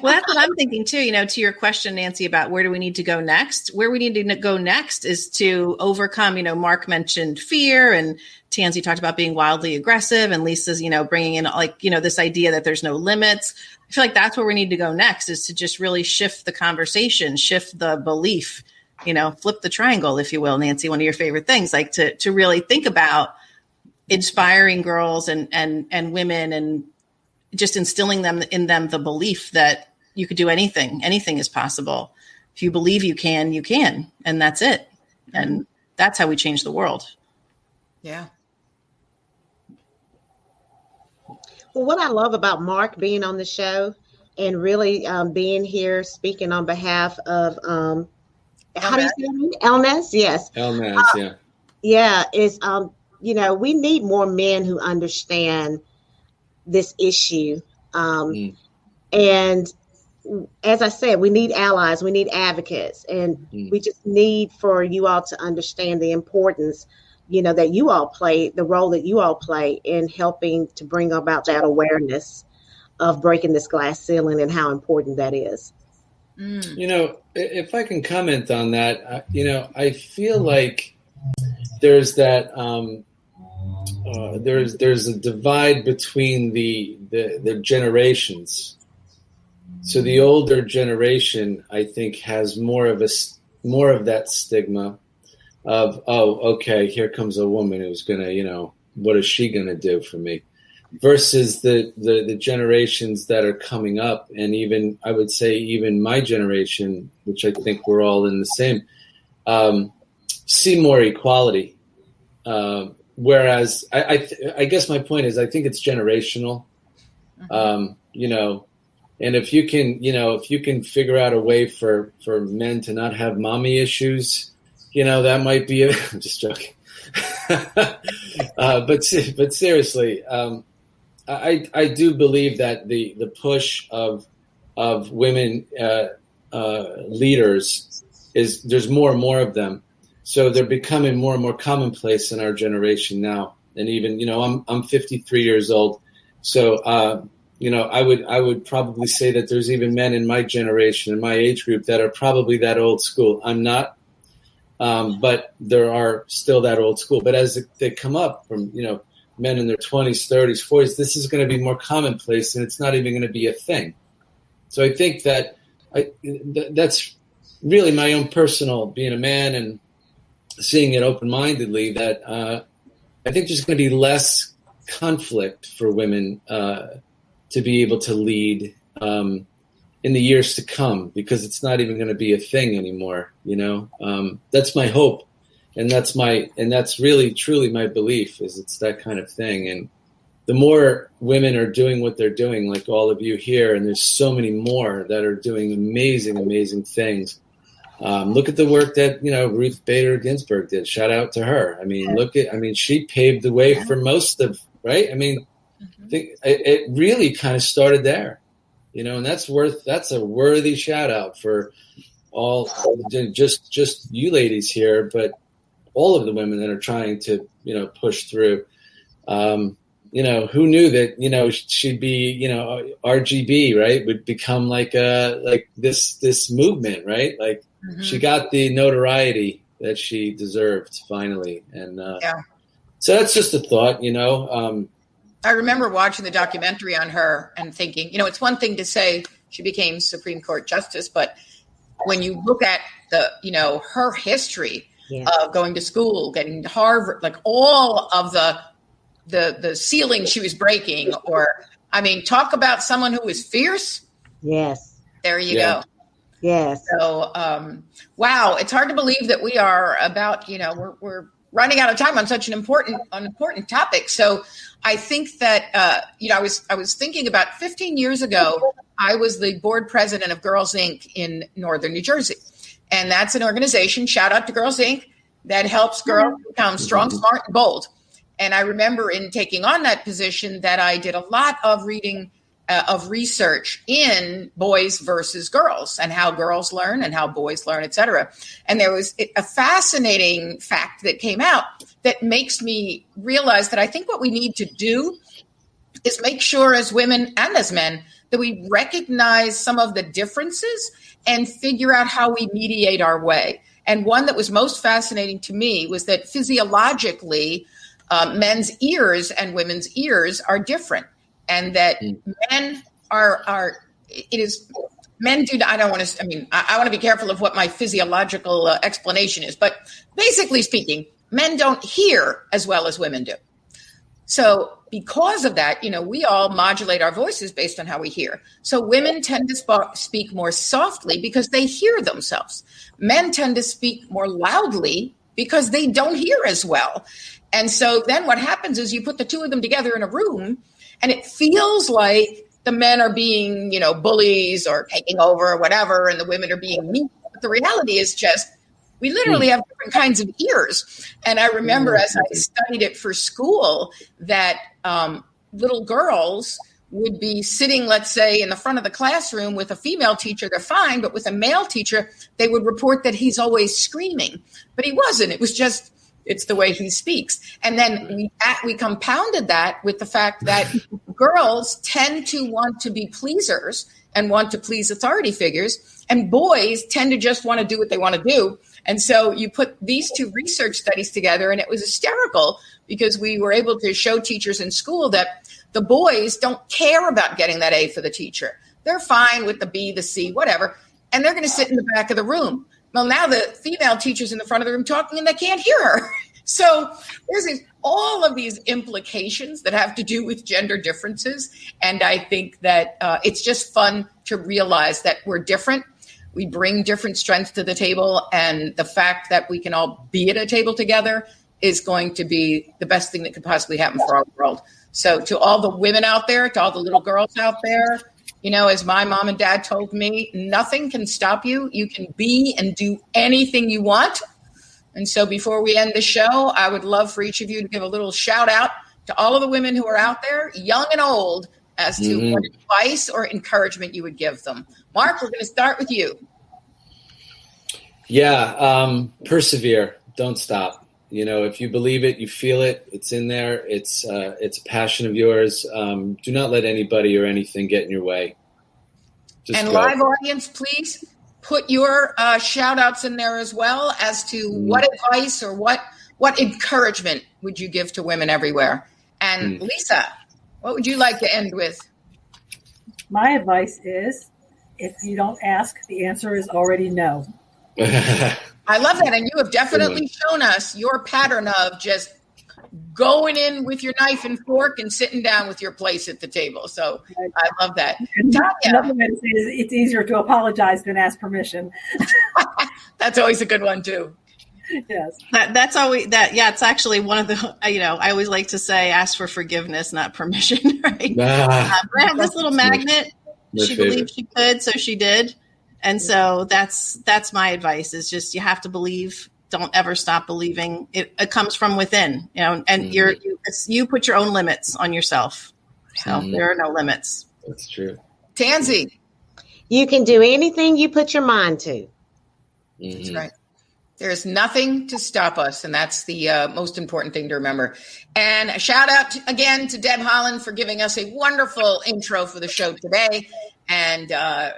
Well, that's what I'm thinking too. To your question, Nancy, about where do we need to go next? Where we need to go next is to overcome, Mark mentioned fear, and Tansy talked about being wildly aggressive, and Lisa's, bringing in this idea that there's no limits. I feel like that's where we need to go next, is to just really shift the conversation, shift the belief, flip the triangle, if you will, Nancy, one of your favorite things, like to really think about inspiring girls and women, and just instilling in them the belief that you could do anything. Anything is possible. If you believe you can, and that's it. And that's how we change the world. Yeah. Well, what I love about Mark being on the show and really being here speaking on behalf of how do you say it? Elness? Yes. Elness, yeah. Yeah, is we need more men who understand this issue. And as I said, we need allies, we need advocates, and we just need for you all to understand the importance that you all play, the role that you all play in helping to bring about that awareness of breaking this glass ceiling and how important that is. If I can comment on that, I feel like there's that there's a divide between the generations. So the older generation, I think, has more of that stigma of, oh, okay, here comes a woman who's gonna, what is she gonna do for me? Versus the generations that are coming up, and even I would say even my generation, which I think we're all in the same, see more equality. Whereas I guess my point is I think it's generational. And if you can figure out a way for men to not have mommy issues, that might be it. I'm just joking. But seriously, I do believe that the push of women leaders is there's more and more of them, so they're becoming more and more commonplace in our generation now. And even I'm 53 years old, so I would probably say that there's even men in my generation, in my age group, that are probably that old school. I'm not, but there are still that old school. But as they come up from men in their 20s, 30s, 40s, this is going to be more commonplace, and it's not even going to be a thing. So I think that that's really my own personal, being a man and seeing it open-mindedly, that I think there's going to be less conflict for women to be able to lead in the years to come, because it's not even going to be a thing anymore. That's my hope. And that's really truly my belief, is it's that kind of thing. And the more women are doing what they're doing, like all of you here, and there's so many more that are doing amazing, amazing things. Look at the work that, Ruth Bader Ginsburg did. Shout out to her. She paved the way for most of, right? I think it really kind of started there, and that's a worthy shout out for all, just you ladies here, but all of the women that are trying to, push through. Who knew that, she'd be, RGB, right, would become like this movement, right? Like she got the notoriety that she deserved finally. And so that's just a thought, I remember watching the documentary on her and thinking, it's one thing to say she became Supreme Court Justice, but when you look at her history of going to school, getting to Harvard, like all of the ceiling she was breaking, talk about someone who was fierce. Yes. There you go. Yes. So, wow, it's hard to believe that we are about, we're running out of time on such an important topic. So I think that, I was thinking about 15 years ago, I was the board president of Girls Inc. in Northern New Jersey. And that's an organization, shout out to Girls Inc., that helps girls become strong, smart, and bold. And I remember in taking on that position that I did a lot of reading of research in boys versus girls, and how girls learn and how boys learn, et cetera. And there was a fascinating fact that came out that makes me realize that I think what we need to do is make sure as women and as men that we recognize some of the differences and figure out how we mediate our way. And one that was most fascinating to me was that physiologically, men's ears and women's ears are different. And that men men do, I want to be careful of what my physiological explanation is, but basically speaking, men don't hear as well as women do. So because of that, we all modulate our voices based on how we hear. So women tend to speak more softly because they hear themselves. Men tend to speak more loudly because they don't hear as well. And so then what happens is you put the two of them together in a room, and it feels like the men are being, bullies or taking over or whatever, and the women are being mean. But the reality is just, we literally have different kinds of ears. And I remember as I studied it for school that little girls would be sitting, let's say, in the front of the classroom with a female teacher, they're fine. But with a male teacher, they would report that he's always screaming. But he wasn't. It was just It's the way he speaks. And then we compounded that with the fact that girls tend to want to be pleasers and want to please authority figures, and boys tend to just want to do what they want to do. And so you put these two research studies together, and it was hysterical because we were able to show teachers in school that the boys don't care about getting that A for the teacher. They're fine with the B, the C, whatever. And they're going to sit in the back of the room. Well, now the female teacher's in the front of the room talking and they can't hear her. So there's all of these implications that have to do with gender differences. And I think that it's just fun to realize that we're different. We bring different strengths to the table. And the fact that we can all be at a table together is going to be the best thing that could possibly happen for our world. So to all the women out there, to all the little girls out there, you know, as my mom and dad told me, nothing can stop you. You can be and do anything you want. And so before we end the show, I would love for each of you to give a little shout out to all of the women who are out there, young and old, as to what advice or encouragement you would give them. Mark, we're going to start with you. Yeah, persevere. Don't stop. You know, if you believe it, you feel it. It's in there. It's a passion of yours. Do not let anybody or anything get in your way. Just and go. Live audience, please put your shout outs in there as well as to what advice or what encouragement would you give to women everywhere. And Lisa, what would you like to end with? My advice is, if you don't ask, the answer is already no. I love that. And you have definitely shown us your pattern of just going in with your knife and fork and sitting down with your place at the table. So I love that. Another way to say it is it's easier to apologize than ask permission. That's always a good one too. Yes. That's always that. Yeah, it's actually one of the, I always like to say, ask for forgiveness, not permission. Right. I have this little magnet. She believed she could, so she did. And so that's my advice is just, you have to believe. Don't ever stop believing. It comes from within, and you put your own limits on yourself. So there are no limits. That's true. Tansy. You can do anything you put your mind to. That's right. There's nothing to stop us. And that's the most important thing to remember. And a shout out again to Deb Holland for giving us a wonderful intro for the show today and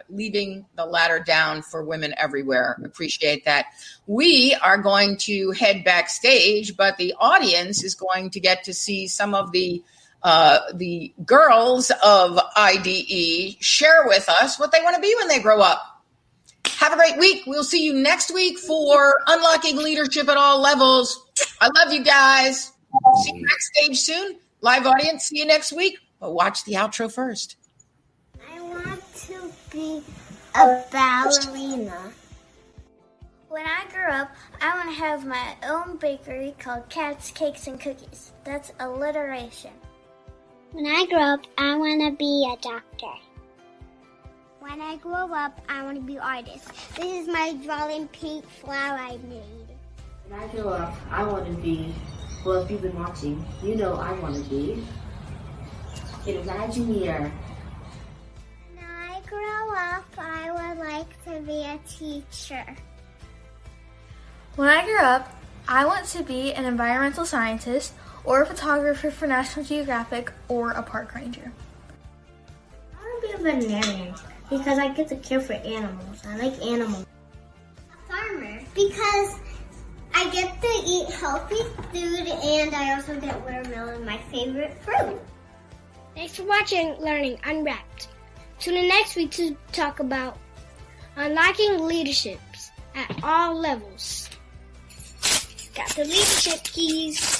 leaving the ladder down for women everywhere. Appreciate that. We are going to head backstage, but the audience is going to get to see some of the girls of IDE share with us what they want to be when they grow up. Have a great week. We'll see you next week for Unlocking Leadership at All Levels. I love you guys. See you backstage soon. Live audience, see you next week. But watch the outro first. I want to be a ballerina. When I grow up, I want to have my own bakery called Cats, Cakes, and Cookies. That's alliteration. When I grow up, I want to be a doctor. When I grow up, I want to be an artist. This is my drawing pink flower I made. When I grow up, I want to be, well, if you've been watching, you know I want to be an Imagineer. When I grow up, I would like to be a teacher. When I grow up, I want to be an environmental scientist or a photographer for National Geographic or a park ranger. I want to be a veterinarian because I get to care for animals. I like animals. A farmer because I get to eat healthy food and I also get watermelon, my favorite fruit. Thanks for watching Learning Unwrapped. Tune in next week to talk about unlocking leaderships at all levels. Got the leadership keys.